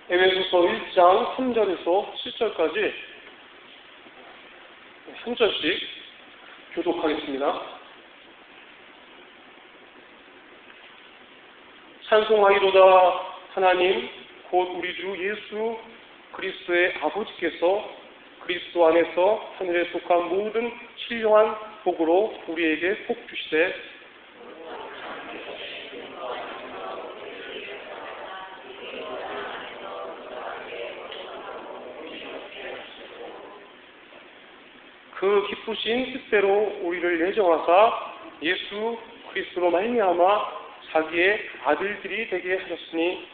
에베소서 1장 3절에서 7절까지 한 절씩 교독하겠습니다. 찬송하리로다. 하나님 곧 우리 주 예수 그리스도의 아버지께서 그리스도 안에서 하늘에 속한 모든 신령한 복으로 우리에게 복 주시되 그 기쁘신 뜻대로 우리를 예정하사 예수 그리스도로 말미암아 자기의 아들들이 되게 하셨으니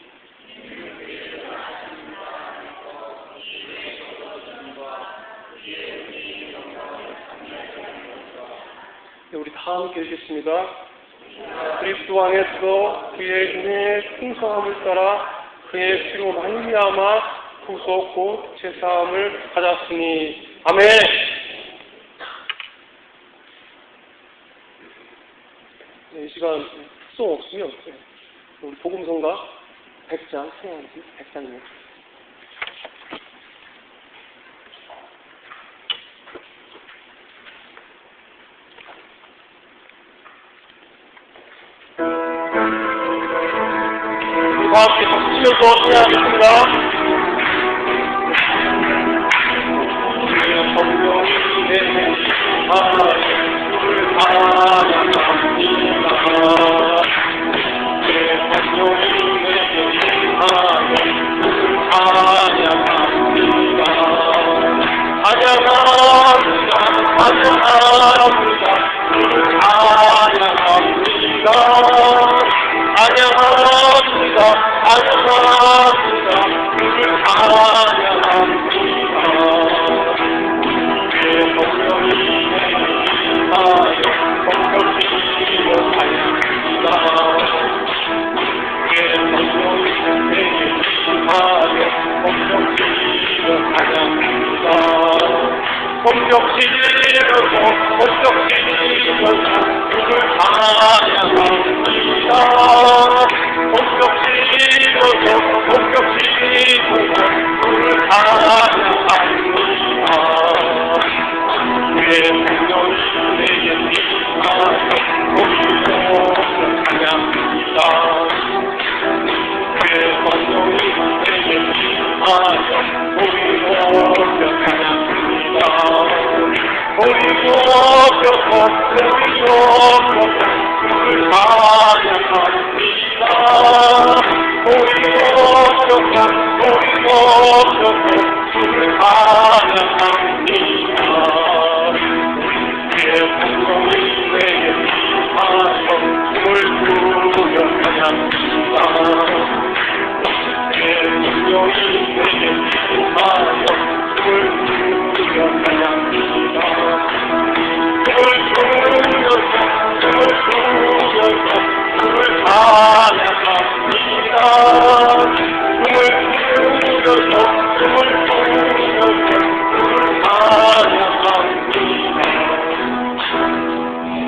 우리 다 함께 읽겠습니다. 그리스도 안에서 그의 은혜의 풍성함을 따라 그의 피로 말미암아 구속 곧 제사함을 받았으니 아멘. 이 시간 특송 없으면 우리 복음성가 100장 사용하지 100장입니다. 다 함께 박수 치면서 찬양하겠습니다.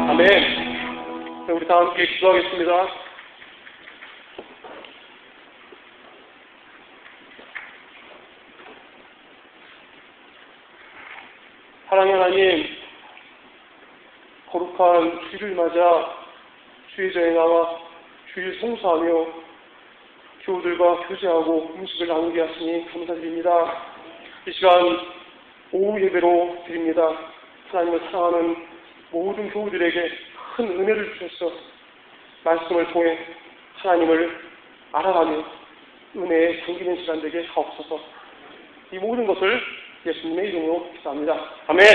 아멘. 우리 다 함께 기도하겠습니다. 사랑의 하나님, 거룩한 주일을 맞아 주일전에 나와 주일 성수하며 교우들과 교제하고 음식을 나누게 하시니 감사드립니다. 이 시간 오후 예배로 드립니다. 하나님을 사랑하는 모든 교우들에게 큰 은혜를 주셔서 말씀을 통해 하나님을 알아가며 은혜에 잠기는 시간 되게 하옵소서. 이 모든 것을 예수님의 이름으로 기도합니다. 아멘.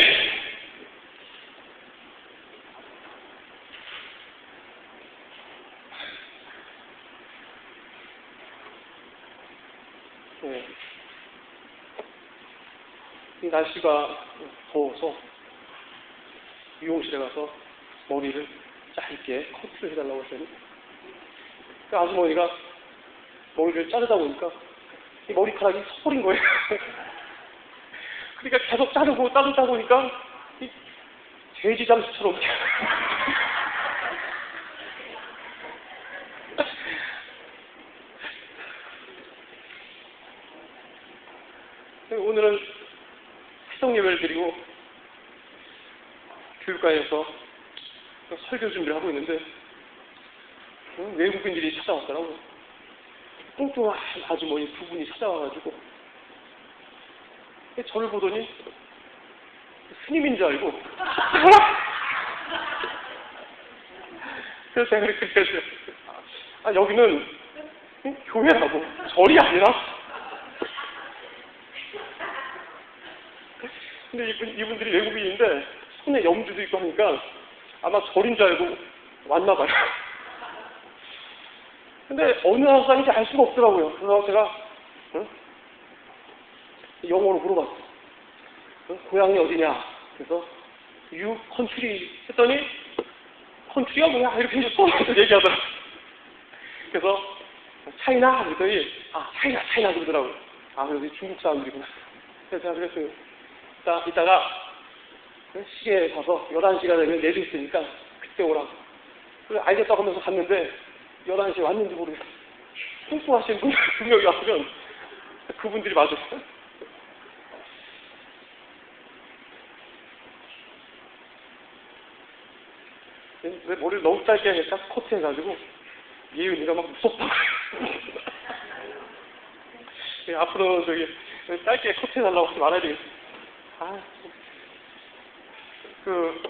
네. 이 날씨가 더워서 미용실에 가서 머리를 짧게 커트를 해달라고 했더니 그 아주머니가 머리를 자르다 보니까 이 머리카락이 서버린 거예요. 그러니까 계속 자르다 보니까 이 돼지 장수처럼 오늘은 회성 예배를 드리고 교육관에서 설교 준비를 하고 있는데 외국인들이 찾아왔더라고요. 뚱뚱한 아주머니 두 분이 찾아와가지고 저를 보더니 스님인 줄 알고 그래서 제가 그렇게 했어요. 여기는 교회라고 절이 아니라. 근데 이분들이 외국인인데 손에 염주도 있고 하니까 아마 절인 줄 알고 왔나 봐요. 근데 어느 나라 사람인지 알 수가 없더라고요. 그래서 제가 영어로 물어봤어요. 고향이 어디냐? 그래서 You country 했더니 컨트리가 뭐야? 이렇게 이제 써서 얘기하더라고요. 그래서 차이나? 그랬더니 차이나 그러더라고요. 여기 중국 사람들이구나. 그래서 제가 그랬어요. 이따가 시계에 봐서 11시가 되면 내릴 있으니까 그때 오라고. 그래서 알겠다고 하면서 갔는데 11시에 왔는지 모르겠어요. 뚱뚱하신 분들 분명히 왔으면 그분들이 맞았어요. 내 머리를 너무 짧게 딱 커트해가지고 예윤이가 막 무섭다고. 앞으로 짧게 커트해달라고 하지 말아야 되겠어. 그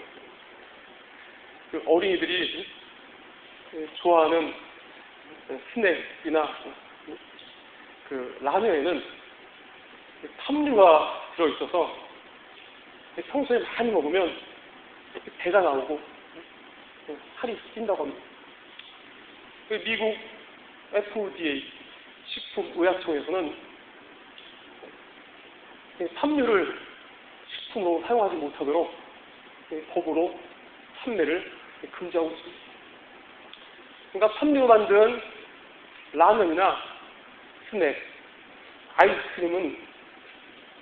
어린이들이 좋아하는 스낵이나 라면에는 탐류가 들어있어서 평소에 많이 먹으면 배가 나오고 살이 찐다고 합니다. 미국 FDA 식품의약청에서는 탐류를 식품으로 사용하지 못하도록 법으로 판매를 금지하고 있습니다. 그러니까 탐류로 만든 라면이나 스낵, 아이스크림은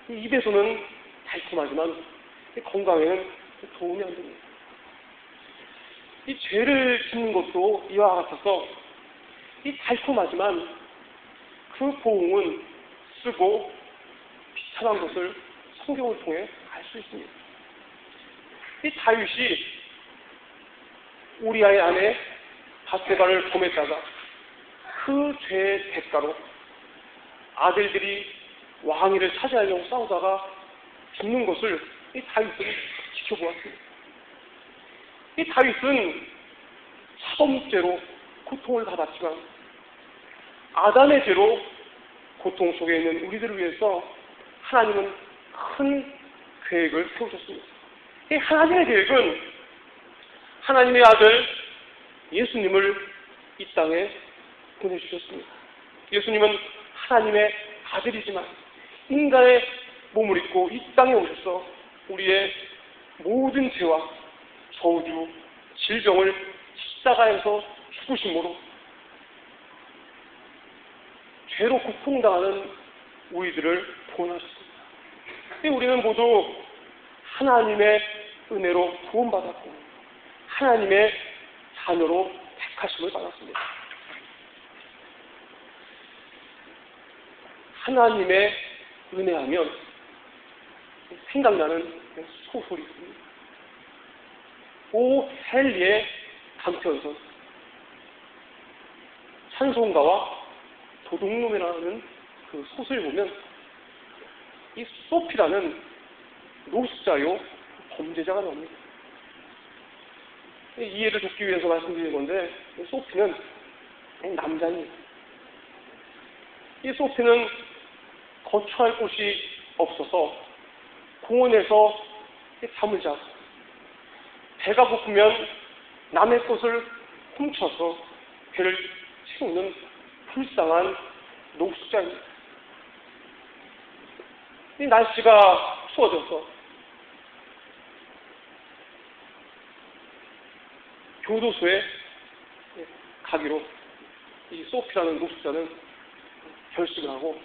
입에서는 달콤하지만 건강에는 도움이 안 됩니다. 이 죄를 짓는 것도 이와 같아서 이 달콤하지만 그 보응은 쓰고 비참한 것을 성경을 통해 알 수 있습니다. 이 다윗이 우리아의 아내 바세바를 범했다가 그 죄의 대가로 아들들이 왕위를 차지하려고 싸우다가 죽는 것을 이 다윗은 지켜보았습니다. 이 다윗은 사범죄로 고통을 받았지만 아담의 죄로 고통 속에 있는 우리들을 위해서 하나님은 큰 계획을 세우셨습니다. 이 하나님의 계획은 하나님의 아들 예수님을 이 땅에 보내주셨습니다. 예수님은 하나님의 아들이지만 인간의 몸을 입고 이 땅에 오셔서 우리의 모든 죄와 저주, 질병을 십자가에서 죽으심으로 죄로 고통당하는 우리들을 구원하셨습니다. 우리는 모두 하나님의 은혜로 구원받았고 하나님의 자녀로 택하심을 받았습니다. 하나님의 은혜하면 생각나는 소설이 있습니다. 오 헨리의 단편선 찬송가와 도둑놈이라는 그 소설을 보면 이 소피라는 노숙자요 범죄자가 나옵니다. 이해를 돕기 위해서 말씀드리는 건데 소피는 남자입니다. 이 소피는 거처할 곳이 없어서 공원에서 잠을 자고 배가 고프면 남의 것을 훔쳐서 배를 채우는 불쌍한 노숙자입니다. 이 날씨가 추워져서 교도소에 가기로 이 소피라는 노숙자는 결심을 하고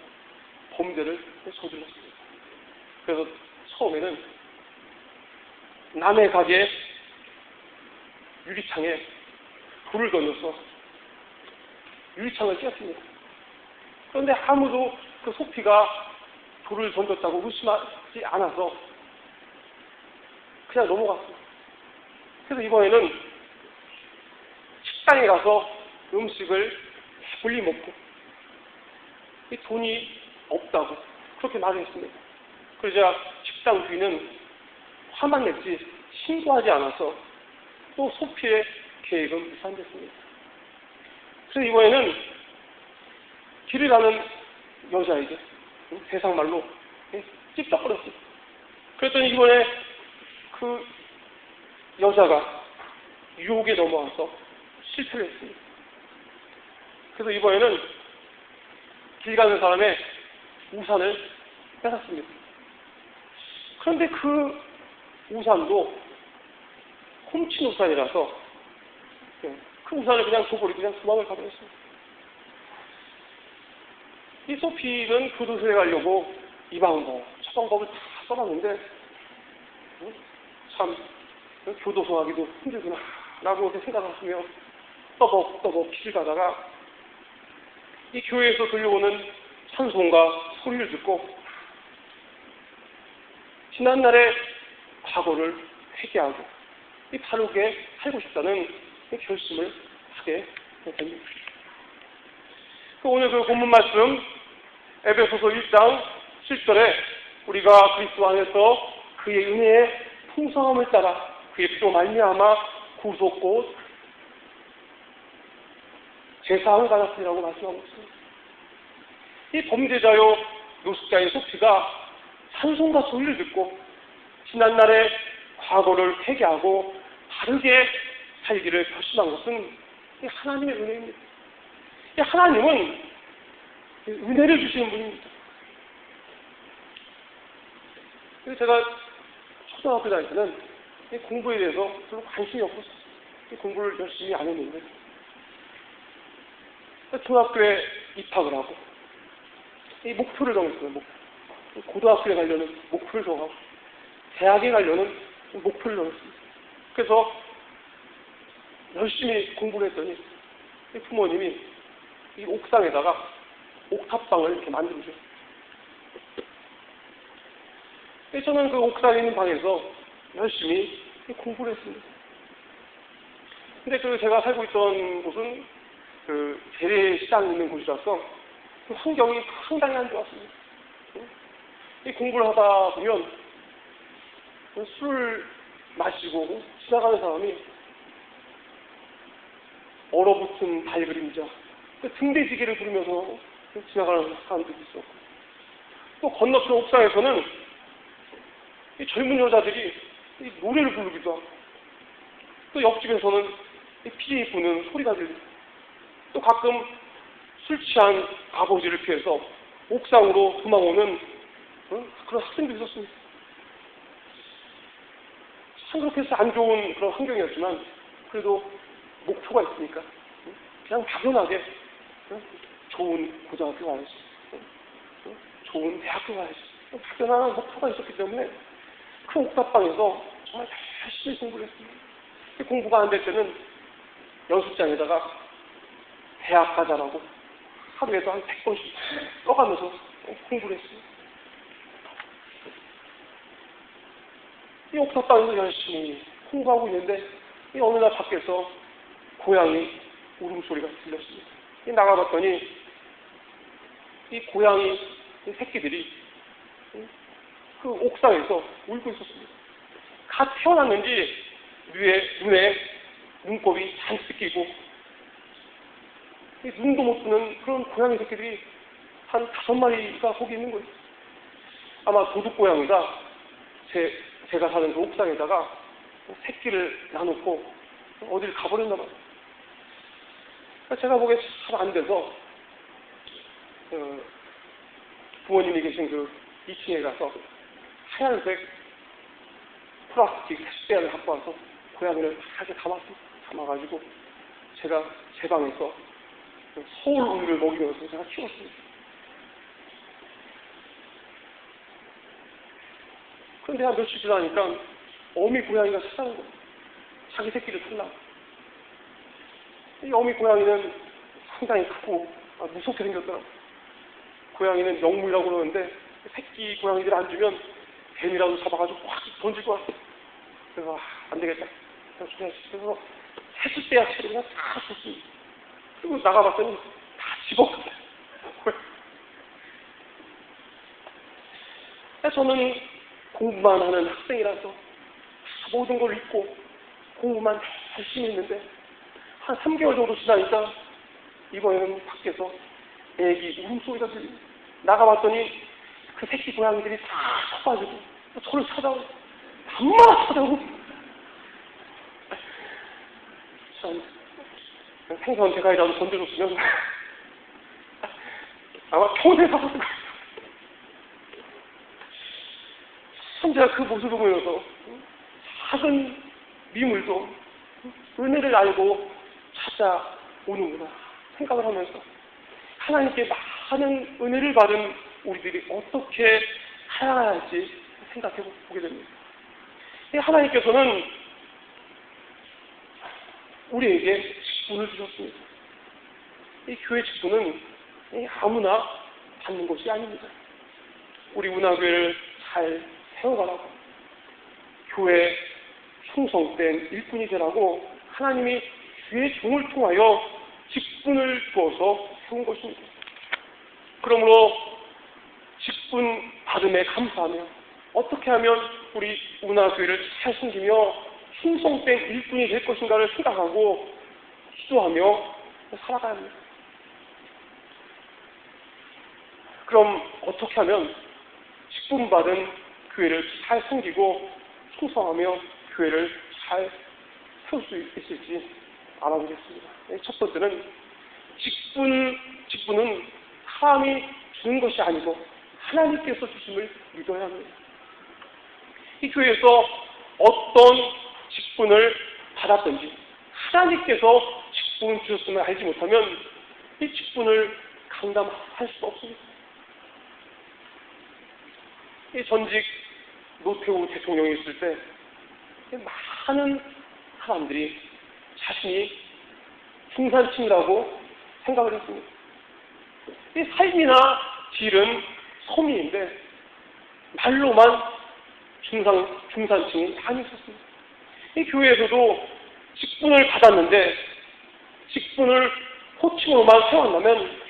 범죄를 저질렀습니다. 그래서 처음에는 남의 가게 유리창에 불을 던져서 유리창을 깼습니다. 그런데 아무도 그 소피가 돌을 던졌다고 의심하지 않아서 그냥 넘어갔어요. 그래서 이번에는 식당에 가서 음식을 배불리 먹고 이 돈이 없다고 그렇게 말했습니다. 그러자 식당 주인은 화만 냈지 신고하지 않아서 또 소피의 계획은 무산됐습니다. 그래서 이번에는 길을 가는 여자에게 세상말로 찝쩍거렸어요. 그랬더니 이번에 그 여자가 유혹에 넘어와서 실패를 했습니다. 그래서 이번에는 길 가는 사람의 우산을 뺏었습니다. 그런데 그 우산도 훔친 우산이라서 그 우산을 그냥 줘버리고 그냥 도망을 가버렸습니다. 이 소피는 교도소에 가려고 이 방법, 저 방법을 다 써봤는데 참 교도소 하기도 힘들구나 라고 생각하시며 떠벅떠벅 길을 가다가 이 교회에서 들려오는 찬송과 소리를 듣고 지난날의 과거를 회개하고 이 바르게 살고 싶다는 결심을 하게 됩니다. 오늘 그 본문 말씀 에베소서 1장 7절에 우리가 그리스도 안에서 그의 은혜의 풍성함을 따라 그의 피로 말미암아 구속 곧 제사함을 받았으리라고 말씀하고 있습니다. 이 범죄자요 노숙자인 소피가 찬송과 소리를 듣고 지난날의 과거를 회개하고 바르게 살기를 결심한 것은 이 하나님의 은혜입니다. 이 하나님은 은혜를 주시는 분입니다. 그래서 제가 초등학교 다닐 때는 이 공부에 대해서 별로 관심이 없었어요. 이 공부를 열심히 안 했는데 중학교에 입학을 하고 이 목표를 정했어요. 고등학교에 가려는 목표를 정하고 대학에 가려는 목표를 정했습니다. 그래서 열심히 공부를 했더니 부모님이 이 옥상에다가 옥탑방을 이렇게 만들어줘요. 저는 그 옥상에 있는 방에서 열심히 공부를 했습니다. 근데 그 제가 살고 있던 곳은 그 재래시장이 있는 곳이라서 그 환경이 상당히 안 좋았습니다. 이 공부를 하다 보면 술을 마시고 지나가는 사람이 얼어붙은 발 그림자, 등대지기를 부르면서 지나가는 사람들이 있었고, 또 건너편 옥상에서는 이 젊은 여자들이 이 노래를 부르기도 하고, 또 옆집에서는 이 피 부는 소리가 들리고, 또 가끔 술 취한 아버지를 피해서 옥상으로 도망오는 그런 학생들이 있었습니다. 참 그렇게 해서 안 좋은 그런 환경이었지만 그래도 목표가 있으니까 그냥 막연하게 좋은 고등학교 가야지, 좋은 대학교 가야지, 막연한 목표가 있었기 때문에 그 옥탑방에서 정말 열심히 공부를 했습니다. 공부가 안 될 때는 연습장에다가 대학 가자라고 하루에도 한 100번씩 떠가면서 공부를 했습니다. 이 옥탑방에서 열심히 공부하고 있는데 이 어느 날 밖에서 고양이 울음소리가 들렸습니다. 나가봤더니 이 고양이 새끼들이 그 옥상에서 울고 있었습니다. 갓 태어났는지 눈에 눈곱이 잔뜩 끼고 눈도 못 뜨는 그런 고양이 새끼들이 한 5마리가 거기 있는 거예요. 아마 도둑고양이가 제가 사는 그 옥상에다가 새끼를 놔놓고 어디를 가버렸나 봐요. 제가 보기에 잘 안 돼서 부모님이 계신 그 2층에 가서 하얀색 플라스틱 햇대를 갖고 와서 고양이를 하게 담아가지고 제가 제 방에서 서울 우유를 먹이면서 제가 키웠습니다. 그런데 한 며칠 지나니까 어미 고양이가 찾아온 거예요. 자기 새끼를 탈라고. 이 어미 고양이는 상당히 크고 무섭게 생겼더라고요. 고양이는 영물이라고 그러는데 새끼 고양이들 안 주면 뱀이라도 잡아가지고 확 던질 것 같아. 그래서 안 되겠다. 그래서 했을 때야 채를 그냥 다 줬습니다. 그리고 나가봤더니 다 집었거든요. 저는 공부만 하는 학생이라서 모든 걸 잊고 공부만 열심히 했는데 한 3개월 정도 지나니까 이번에는 밖에서 애기 울음소리가 들리고 나가봤더니 그 새끼 고양이들이 다 쳐가지고 저를 찾아오고 밤마다 찾아오고 참 생선 대가리라도 던져줬으면 아마 평생 살았을 거예요. 참 제가 그 모습을 보면서 작은 미물도 은혜를 알고 찾아오는구나 생각을 하면서 하나님께 많은 은혜를 받은 우리들이 어떻게 살아가야 할지 생각해 보게 됩니다. 하나님께서는 우리에게 직분을 주셨습니다. 이 교회 직분은 아무나 받는 것이 아닙니다. 우리 운하교회를 잘 세워가라고 교회 충성된 일꾼이 되라고 하나님이 주의 종을 통하여 직분을 주어서 세운 것입니다. 그러므로 직분 받음에 감사하며 어떻게 하면 우리 운하교회를 잘 섬기며 충성된 일꾼이 될 것인가를 생각하고 기도하며 살아가야 합니다. 그럼 어떻게 하면 직분 받은 교회를 잘 섬기고 충성하며 교회를 잘 세울 수 있을지 알아보겠습니다. 첫 번째는 직분은 사람이 주는 것이 아니고 하나님께서 주심을 믿어야 합니다. 이 교회에서 어떤 직분을 받았든지 하나님께서 직분을 주셨음을 알지 못하면 이 직분을 감당할 수 없습니다. 이 전직 노태우 대통령이 있을 때 많은 사람들이 자신이 중산층이라고 생각을 했습니다. 이 삶이나 질은 서민인데 말로만 중산층이 많이 있었습니다. 이 교회에서도 직분을 받았는데 직분을 호칭으로만 세웠다면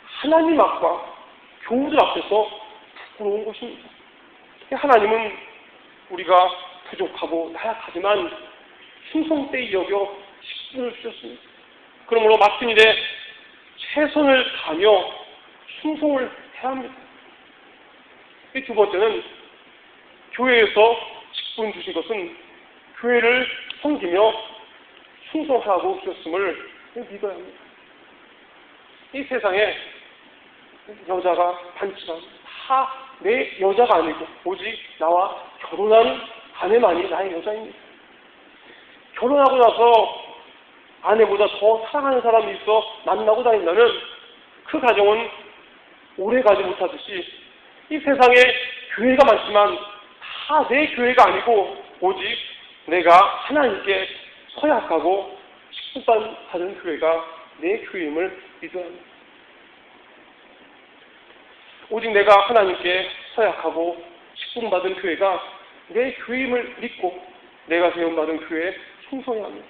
하나님 앞과 교우들 앞에서 부끄러운 것입니다. 하나님은 우리가 부족하고 나약하지만 충성되이 여겨 직분을 주셨습니다. 그러므로 맡은 일에 최선을 다하며 충성을 해야 합니다. 이 두 번째는 교회에서 직분 주신 것은 교회를 섬기며 충성하고 주셨음을 믿어야 합니다. 이 세상에 여자가 많지만 다 내 여자가 아니고 오직 나와 결혼한 아내만이 나의 여자입니다. 결혼하고 나서 아내보다 더 사랑하는 사람이 있어 만나고 다닌다면 그 가정은 오래가지 못하듯이 이 세상에 교회가 많지만 다 내 교회가 아니고 오직 내가 하나님께 서약하고 직분받은 교회가 내 교회임을 믿어야 합니다. 오직 내가 하나님께 서약하고 직분받은 교회가 내 교회임을 믿고 내가 세움받은 교회에 충성해야 합니다.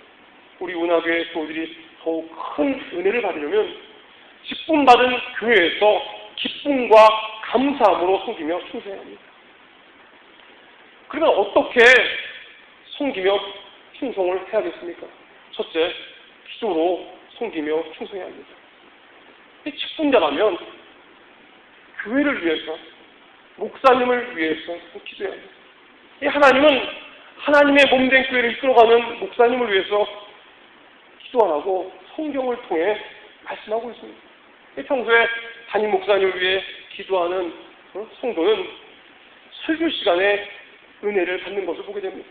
우리 운하교회 교우들이 더욱 큰 은혜를 받으려면 직분받은 교회에서 기쁨과 감사함으로 섬기며 충성해야 합니다. 그러면 어떻게 섬기며 충성을 해야겠습니까? 첫째, 기도로 섬기며 충성해야 합니다. 이 직분자라면 교회를 위해서, 목사님을 위해서 기도해야 합니다. 이 하나님은 하나님의 몸된 교회를 이끌어가는 목사님을 위해서 기도 안 하고 성경을 통해 말씀하고 있습니다. 평소에 담임 목사님을 위해 기도하는 성도는 설교 시간에 은혜를 받는 것을 보게 됩니다.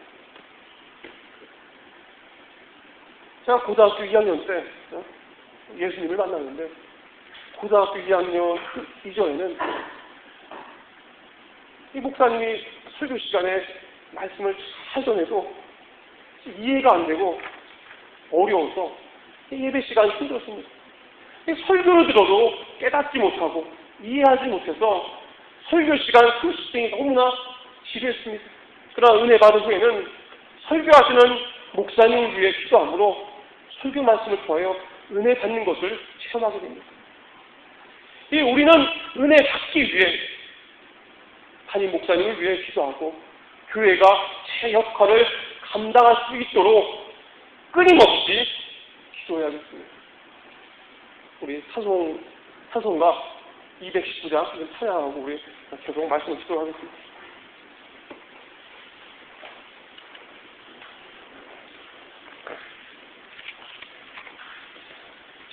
제가 고등학교 2학년 때 예수님을 만났는데 고등학교 2학년 이전에는 이 목사님이 설교 시간에 말씀을 잘 전해도 이해가 안 되고 어려워서 예배 시간이 힘들었습니다. 설교를 들어도 깨닫지 못하고 이해하지 못해서 설교 시간 30분이 너무나 지루했습니다. 그러나 은혜 받은 후에는 설교하시는 목사님 위해 기도함으로 설교 말씀을 통하여 은혜 받는 것을 체험하게 됩니다. 우리는 은혜 받기 위해 담임 목사님을 위해 기도하고 교회가 제 역할을 감당할 수 있도록 끊임없이 기도해야겠습니다. 우리 찬송가 219장 찬양하고 우리 계속 말씀을 듣도록 하겠습니다.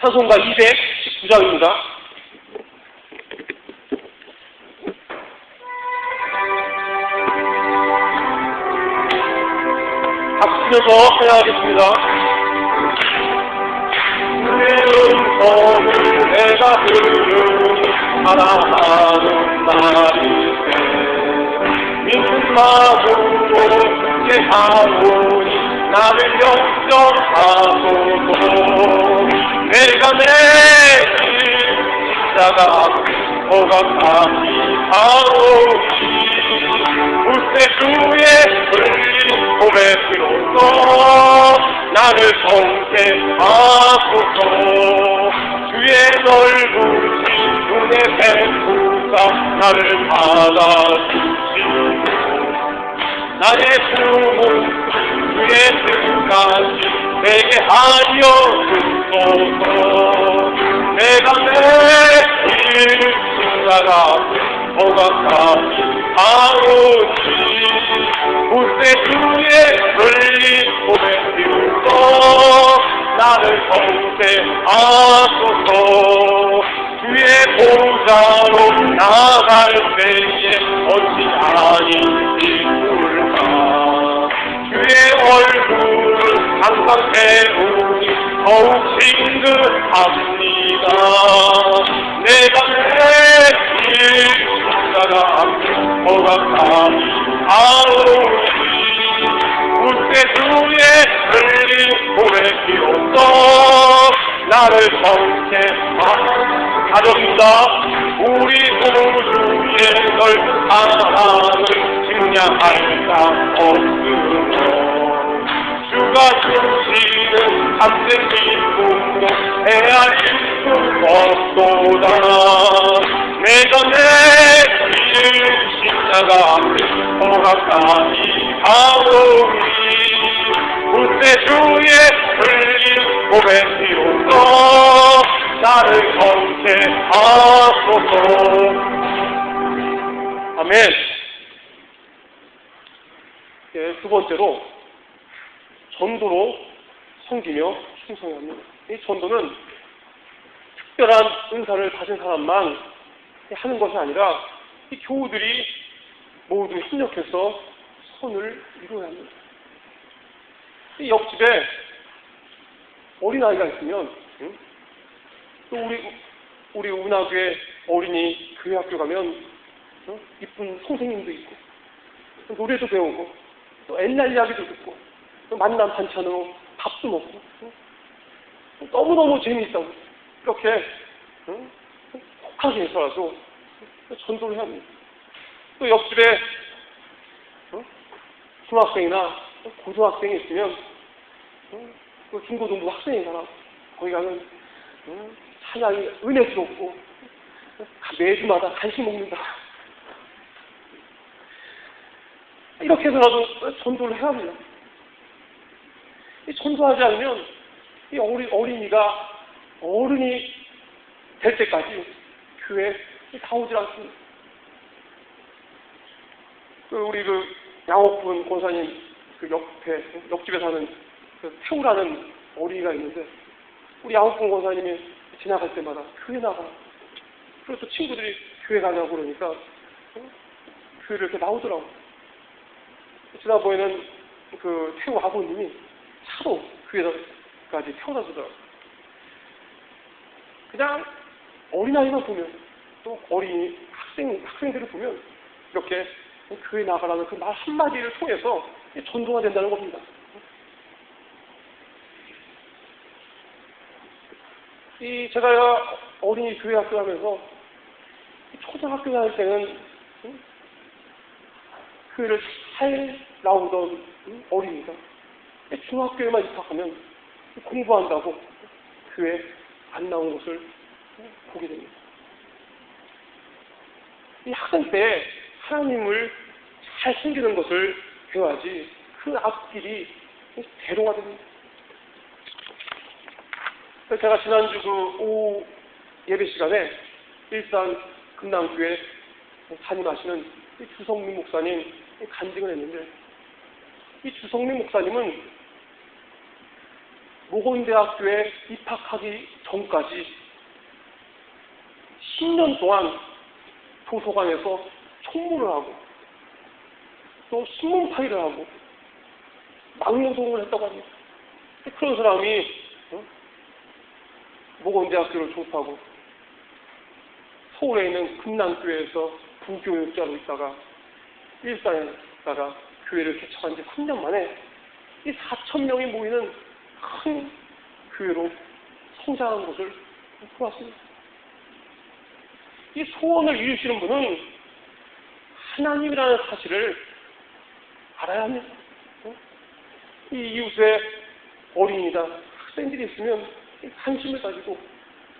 찬송가 219장입니다. 박수 치면서 찬양하겠습니다. 음성을 내가 들으니 사랑하는 나일세 믿는 마음으로 예하오니 나를 영접하소서 내가 내일 십자가 더 가까이 하오니 물새주의 흘린 고백으로서 나를 성케하소서 주의 넓으신 눈에 베푸사 나를 받아주시고 나의 숨은 주의 뜻까지 내게 하여 주소서 내가 내일 십자가 더 가까이 하오니 물새주의 흘린 고백으로서 나를 성대하소서 주의 보좌로 나갈 때에 어찌 아닌지 모를까 주의 얼굴을 항상 배우니 더욱 싱긋합니다 내가 내일 십자가 더 가까이 하오니 물새주의 흘린 고백이로써 나를 성케하소서 가져옵니다. 우리 구주의 넓은 사랑을 증량할 수 없으며 주가 주시는 참된 기쁨으로 헤아릴 수 없도다 내가 내일 십자가 더 가까이 하오니 물새주의 흘린 고백이로써 나를 성케하소서 아멘. 두 번째로 전도로 섬기며 충성해야 합니다. 이 전도는 특별한 은사를 가진 사람만 하는 것이 아니라 이 교우들이 모두 협력해서 선을 이루어야 합니다. 이 옆집에 어린아이가 있으면 또 우리 운하교회 어린이 교회 학교 가면 이쁜 선생님도 있고 또 노래도 배우고 또 옛날 이야기도 듣고 또 만난 반찬으로 밥도 먹고 너무너무 재미있다고 이렇게 혹하게 해서라도 전도를 해야 합니다. 또 옆집에 중학생이나 고등학생이 있으면 중고등부 학생이잖아. 거기 가면 사장이 은혜스럽고 매주마다 간식 먹는다. 이렇게 해서라도 전도를 해야 합니다. 전도하지 않으면 이 어린이가 어른이 될 때까지 교회에 다 오질 않습니다. 우리 양옥분 권사님 옆집에 사는 태우라는 어린이가 있는데 우리 양옥분 권사님이 지나갈 때마다 교회 나가. 그리고 또 친구들이 교회 가냐고 그러니까 교회를 이렇게 나오더라고. 지난번에는 태우 아버님이 차로 교회까지 태워다 주더라고. 그냥 어린아이만 보면 또 어린이 학생들을 보면 이렇게 교회 나가라는 그 말 한마디를 통해서 전도가 된다는 겁니다. 제가 어린이 교회 학교 하면서 초등학교 다닐 때는 교회를 잘 나오던 어린이가 중학교에만 입학하면 공부한다고 교회 안 나온 것을 보게 됩니다. 이 학생 때 하나님을 잘 섬기는 것을 배워야지 그 앞길이 대로가 됩니다. 제가 지난주 그 오후 예배 시간에 일산 금남교회 담임하시는 주성민 목사님 간증을 했는데, 이 주성민 목사님은 모건대학교에 입학하기 전까지 10년 동안 도서관에서 총무를 하고 또 신문파일을 하고 막노동을 했다고 합니다. 그런 사람이 모건대학교를 졸업하고 서울에 있는 금남교회에서 부교육자로 있다가 일산에다가 교회를 개척한 지 3년 만에 이 4,000명이 모이는 큰 교회로 성장한 것을 보았습니다. 이 소원을 이루시는 분은 하나님이라는 사실을 알아야 합니다. 이 이웃에 어린이나 학생들이 있으면 관심을 가지고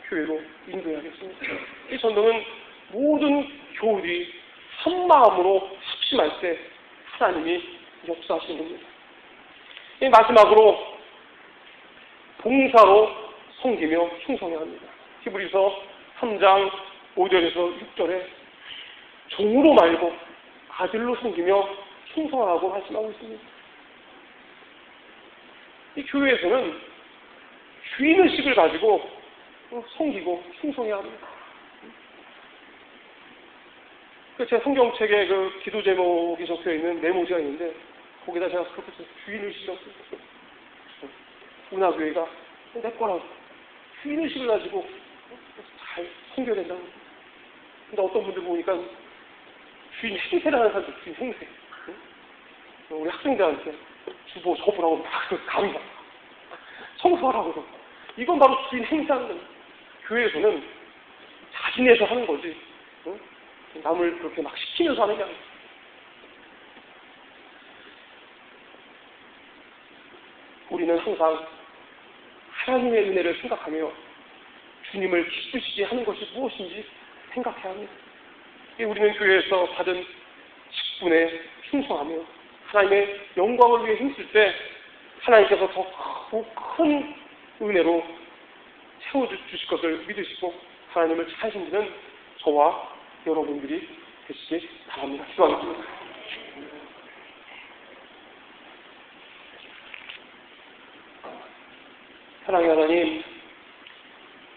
교회로 인도해야겠습니다. 이 전도는 모든 교우들이 한 마음으로 합심할 때 하나님이 역사하시는 겁니다. 마지막으로 봉사로 섬기며 충성해야 합니다. 히브리서 3장 5절에서 6절에 종으로 말고 아들로 섬기며 충성하라고 말씀하고 있습니다. 이 교회에서는 주인의식을 가지고 섬기고 충성해야 합니다. 제 성경책에 그 기도 제목이 적혀 있는 메모지가 있는데, 거기다 제가 그렇게 주인의식이라고 썼어요. 운하교회가 내 거라고 주인의식을 가지고 잘 섬겨야 된다고. 근데 어떤 분들 보니까 주인 행세를 하는 사람들, 주인 행세. 우리 학생들한테 주보 접으라고 막 감사. 청소하라고. 이건 바로 주인 행세하는 거예요. 교회에서는 자진해서 하는 거지, 남을 그렇게 막 시키면서 하는 게 아니에요. 우리는 항상 하나님의 은혜를 생각하며 주님을 기쁘시게 하는 것이 무엇인지 생각해야 합니다. 우리는 교회에서 받은 직분에 충성하며 하나님의 영광을 위해 힘쓸 때 하나님께서 더 큰 은혜로 채워주실 것을 믿으시고 하나님을 잘 섬기는 저와 여러분들이 되시길 바랍니다. 기도하겠습니다. 사랑의 하나님,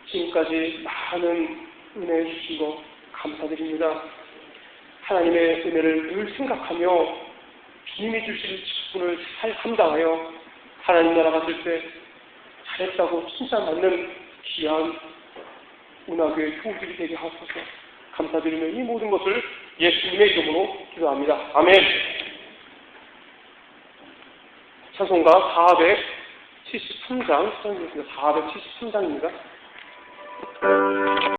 지금까지 많은 은혜 주신 것 감사드립니다. 하나님의 은혜를 늘 생각하며 주님이 주신 직분을 잘 감당하여 하나님 나라 갔을 때 잘했다고 칭찬받는 귀한 운하교회 교우들이 되게 하소서. 감사드리며 이 모든 것을 예수님의 이름으로 기도합니다. 아멘. 찬송가 473장, 473장입니다.